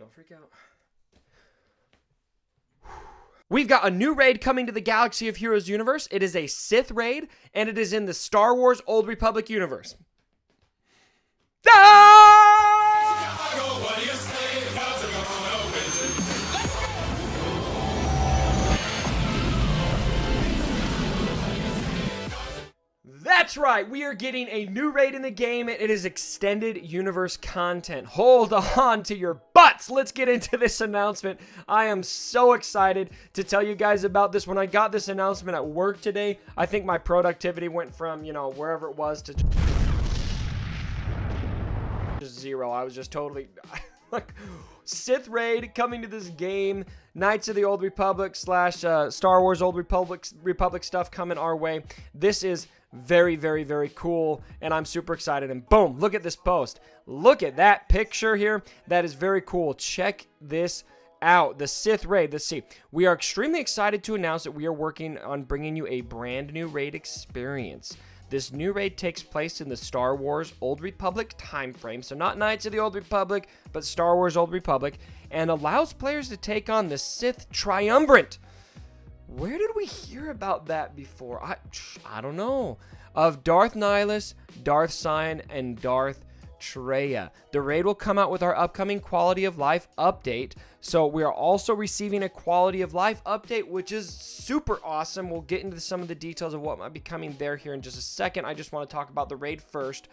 Don't freak out. We've got a new raid coming to the Galaxy of Heroes universe. It is a Sith raid, and it is in the Star Wars Old Republic universe. That's right, we are getting a new raid in the game. It is extended universe content. Hold on to your butts. Let's get into this announcement. I am so excited to tell you guys about this. When I got this announcement at work today, I think my productivity went from, you know, wherever it was to just zero. I was just totally like, Sith raid coming to this game. Knights of the Old Republic / Star Wars Old Republic stuff coming our way. This is very, very, very cool, and I'm super excited. And boom, look at this post. Look at that picture here. That is very cool. Check this out. The Sith raid. Let's see. We are extremely excited to announce that we are working on bringing you a brand new raid experience. This new raid takes place in the Star Wars Old Republic time frame, so not Knights of the Old Republic, but Star Wars Old Republic, and allows players to take on the Sith Triumvirate. Where did we hear about that before? I don't know. Of Darth Nihilus, Darth Sion, and Darth Traya. The raid will come out with our upcoming quality of life update. So we are also receiving a quality of life update, which is super awesome. We'll get into some of the details of what might be coming there here in just a second. I just want to talk about the raid first.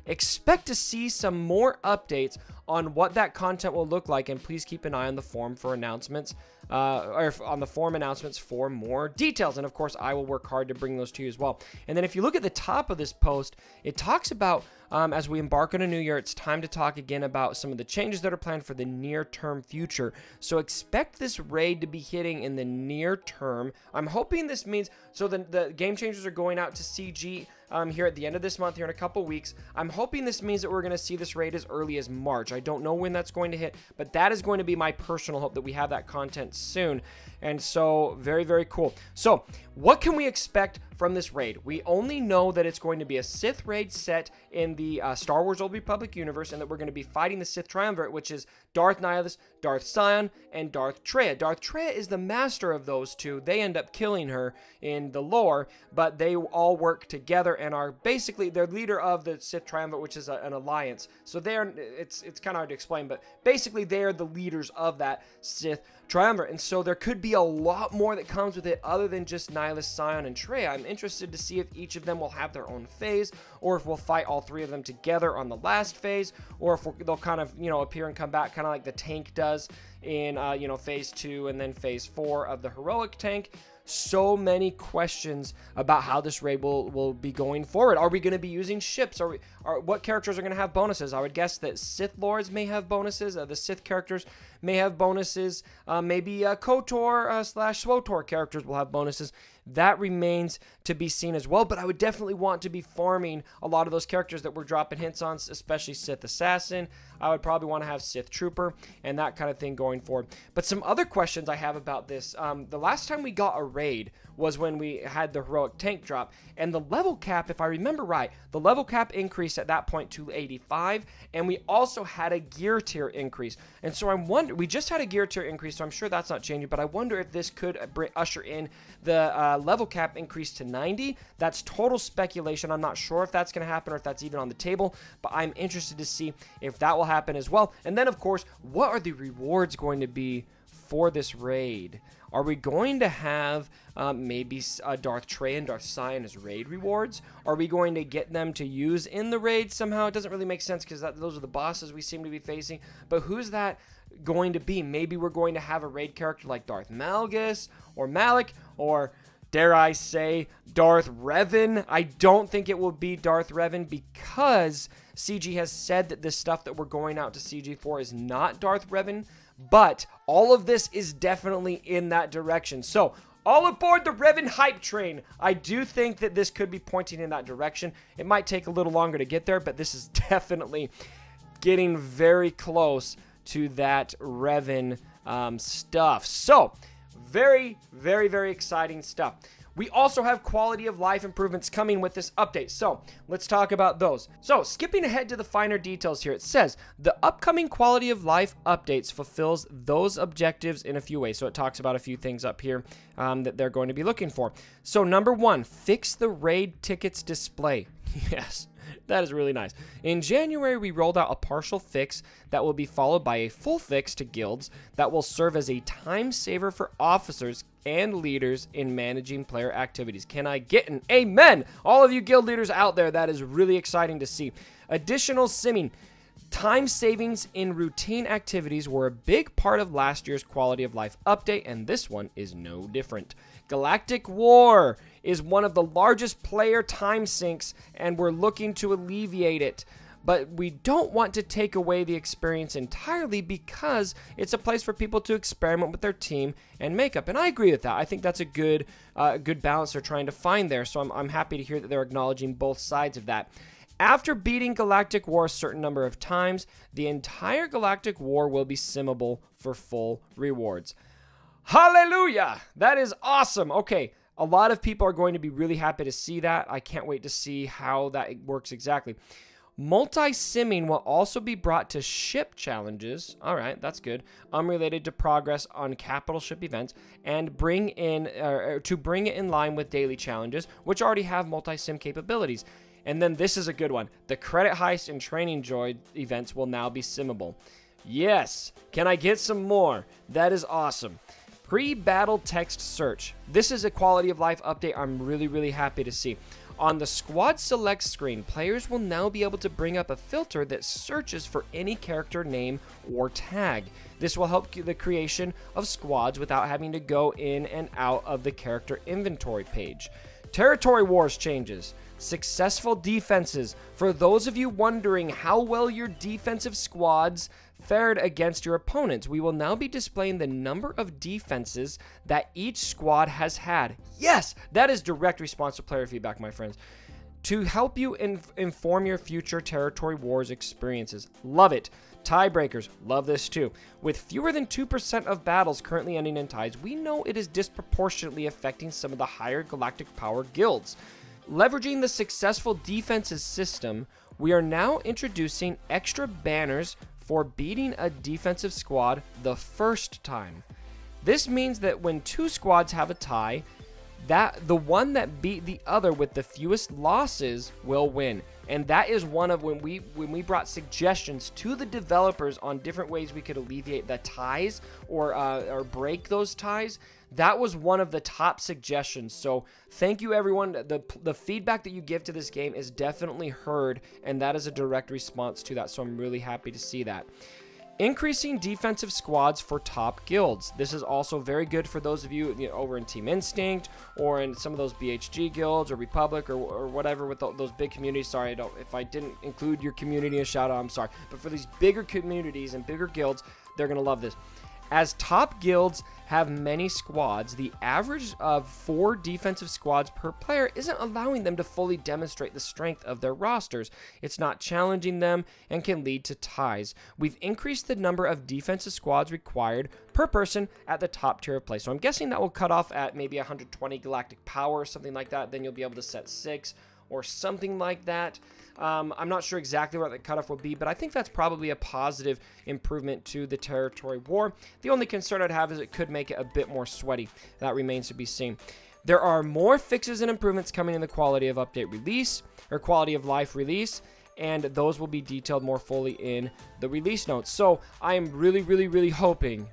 Expect to see some more updates on what that content will look like, and please keep an eye on the forum for announcements, or on the forum announcements for more details. And of course, I will work hard to bring those to you as well. And then if you look at the top of this post, it talks about as we embark on a new year, it's time to talk again about some of the changes that are planned for the near-term future. So expect this raid to be hitting in the near term. I'm hoping this means, so the game changers are going out to CG here at the end of this month, here in a couple weeks. I'm hoping this means that we're going to see this raid as early as March. I don't know when that's going to hit, but that is going to be my personal hope, that we have that content soon. And so, very, very cool. So, what can we expect from this raid? We only know that it's going to be a Sith raid set in the Star Wars Old Republic universe, and that we're going to be fighting the Sith Triumvirate, which is Darth Nihilus, Darth Sion, and Darth Traya. Darth Traya is the master of those two. They end up killing her in the lore, but they all work together and are basically, they're leader of the Sith Triumvirate, which is an alliance. So they're, it's kind of hard to explain, but basically they are the leaders of that Sith Triumvirate. And so there could be a lot more that comes with it other than just Nihilus, Sion, and Traya. I'm interested to see if each of them will have their own phase, or if we'll fight all three of them together on the last phase, or if they'll kind of, you know, appear and come back kind of like the tank does in, you know, phase 2 and then phase 4 of the heroic tank. So many questions about how this raid will be going forward. Are we going to be using ships? What characters are going to have bonuses? I would guess that Sith Lords may have bonuses. The Sith characters may have bonuses. Maybe KOTOR / SWTOR characters will have bonuses. That remains to be seen as well, but I would definitely want to be farming a lot of those characters that we're dropping hints on, especially Sith Assassin. I would probably want to have Sith Trooper and that kind of thing going forward. But some other questions I have about this. The last time we got a raid was when we had the heroic tank drop, and the level cap, if I remember right, the level cap increased at that point to 85, and we also had a gear tier increase. And so I'm wondering, we just had a gear tier increase, so I'm sure that's not changing, but I wonder if this could usher in the level cap increase to 90. That's total speculation. I'm not sure if that's going to happen or if that's even on the table, but I'm interested to see if that will happen as well. And then, of course, what are the rewards going to be for this raid? Are we going to have maybe Darth Traya and Darth Sion as raid rewards? Are we going to get them to use in the raid somehow? It doesn't really make sense because those are the bosses we seem to be facing. But who's that going to be? Maybe we're going to have a raid character like Darth Malgus or Malik, or dare I say Darth Revan. I don't think it will be Darth Revan because CG has said that this stuff that we're going out to CG for is not Darth Revan. But all of this is definitely in that direction. So, all aboard the Revan hype train. I do think that this could be pointing in that direction. It might take a little longer to get there, but this is definitely getting very close to that Revan stuff. So, very, very, very exciting stuff. We also have quality of life improvements coming with this update, so let's talk about those. So skipping ahead to the finer details here, it says the upcoming quality of life updates fulfills those objectives in a few ways. So it talks about a few things up here that they're going to be looking for. So number 1, fix the raid tickets display. Yes, that is really nice. In January, we rolled out a partial fix that will be followed by a full fix to guilds that will serve as a time saver for officers and leaders in managing player activities. Can I get an amen? All of you guild leaders out there, that is really exciting to see. Additional simming. Time savings in routine activities were a big part of last year's quality of life update, and this one is no different. Galactic War is one of the largest player time sinks, and we're looking to alleviate it. But we don't want to take away the experience entirely because it's a place for people to experiment with their team and makeup. And I agree with that. I think that's a good balance they're trying to find there. So I'm happy to hear that they're acknowledging both sides of that. After beating Galactic War a certain number of times, the entire Galactic War will be simmable for full rewards. Hallelujah! That is awesome. Okay, a lot of people are going to be really happy to see that. I can't wait to see how that works exactly. Multi-simming will also be brought to ship challenges. All right, that's good. Unrelated to progress on capital ship events, and to bring it in line with daily challenges, which already have multi-sim capabilities. And then this is a good one. The credit heist and training droid events will now be simmable. Yes. Can I get some more? That is awesome. Pre-battle text search. This is a quality of life update I'm really happy to see. On the squad select screen, players will now be able to bring up a filter that searches for any character name or tag. This will help the creation of squads without having to go in and out of the character inventory page. Territory Wars changes. Successful defenses. For those of you wondering how well your defensive squads fared against your opponents, we will now be displaying the number of defenses that each squad has had. Yes, that is direct response to player feedback, my friends. To help you inform your future Territory Wars experiences. Love it. Tiebreakers. Love this too. With fewer than 2% of battles currently ending in ties, we know it is disproportionately affecting some of the higher galactic power guilds. Leveraging the successful defenses system, we are now introducing extra banners for beating a defensive squad the first time. This means that when two squads have a tie, the one that beat the other with the fewest losses will win. And that is one of when we brought suggestions to the developers on different ways we could alleviate the ties or break those ties. That was one of the top suggestions. So thank you, everyone. The feedback that you give to this game is definitely heard, and that is a direct response to that. So I'm really happy to see that. Increasing defensive squads for top guilds. This is also very good for those of you, over in Team Instinct or in some of those BHG guilds or Republic or whatever with those big communities. Sorry, if I didn't include your community in a shout out, I'm sorry. But for these bigger communities and bigger guilds, they're going to love this. As top guilds have many squads, the average of 4 defensive squads per player isn't allowing them to fully demonstrate the strength of their rosters. It's not challenging them and can lead to ties. We've increased the number of defensive squads required per person at the top tier of play. So I'm guessing that will cut off at maybe 120 galactic power or something like that. Then you'll be able to set 6 or something like that. I'm not sure exactly what the cutoff will be, but I think that's probably a positive improvement to the Territory War. The only concern I'd have is it could make it a bit more sweaty. That remains to be seen. There are more fixes and improvements coming in the quality of update release, or quality of life release, and those will be detailed more fully in the release notes. So I am really hoping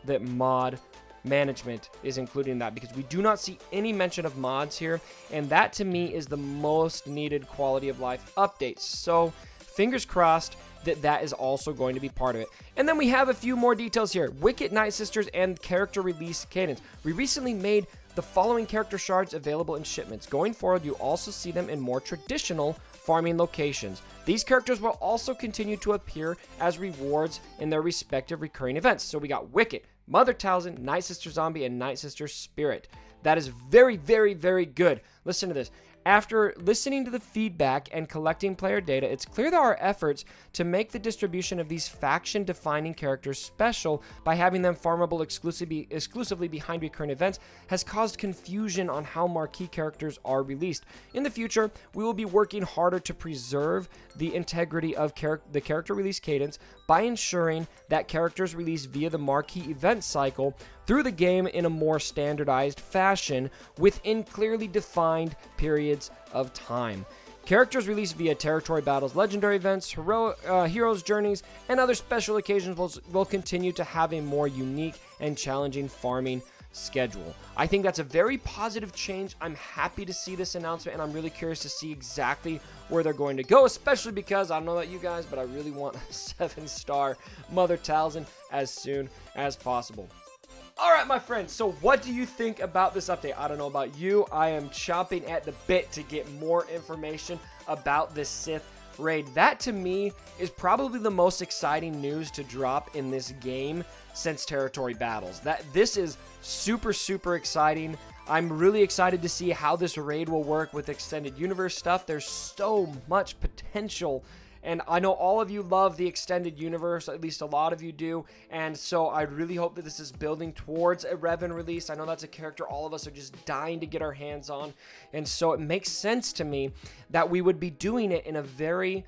that mod management is included in that, because we do not see any mention of mods here, and that to me is the most needed quality of life update. So fingers crossed that is also going to be part of it. And then we have a few more details here. Wicked Night Sisters and character release cadence. We recently made the following character shards available in shipments. Going forward, you also see them in more traditional farming locations. These characters will also continue to appear as rewards in their respective recurring events. So we got Wicked, Mother Talzin, Night Sister Zombie, and Night Sister Spirit. That is very good. Listen to this. After listening to the feedback and collecting player data, it's clear that our efforts to make the distribution of these faction-defining characters special by having them farmable exclusively behind recurrent events has caused confusion on how marquee characters are released. In the future, we will be working harder to preserve the integrity of the character release cadence by ensuring that characters released via the marquee event cycle through the game in a more standardized fashion within clearly defined periods of time. Characters released via territory battles, legendary events, heroes journeys, and other special occasions will continue to have a more unique and challenging farming schedule. I think that's a very positive change. I'm happy to see this announcement, and I'm really curious to see exactly where they're going to go, especially because I don't know about you guys, but I really want a 7-star Mother Talzin as soon as possible. All right, my friends, so what do you think about this update? I don't know about you. I am chomping at the bit to get more information about this Sith raid. That, to me, is probably the most exciting news to drop in this game since territory battles. This is super, super exciting. I'm really excited to see how this raid will work with extended universe stuff. There's so much potential. And I know all of you love the extended universe, at least a lot of you do, and so I really hope that this is building towards a Revan release. I know that's a character all of us are just dying to get our hands on, and so it makes sense to me that we would be doing it in a very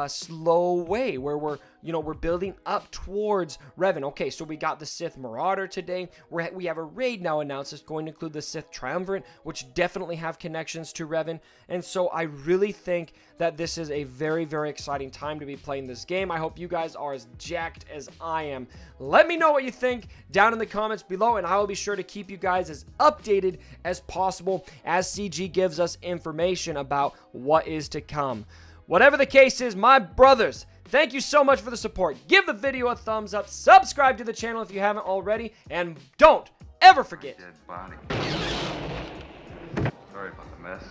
slow way, where we're building up towards Revan. Okay, so we got the Sith Marauder today. We have a raid now announced that's going to include the Sith Triumvirate, which definitely have connections to Revan. And so I really think that this is a very, very exciting time to be playing this game. I hope you guys are as jacked as I am. Let me know what you think down in the comments below, and I will be sure to keep you guys as updated as possible as CG gives us information about what is to come. Whatever the case is, my brothers, thank you so much for the support. Give the video a thumbs up, subscribe to the channel if you haven't already, and don't ever forget. Dead body. Sorry about the mess.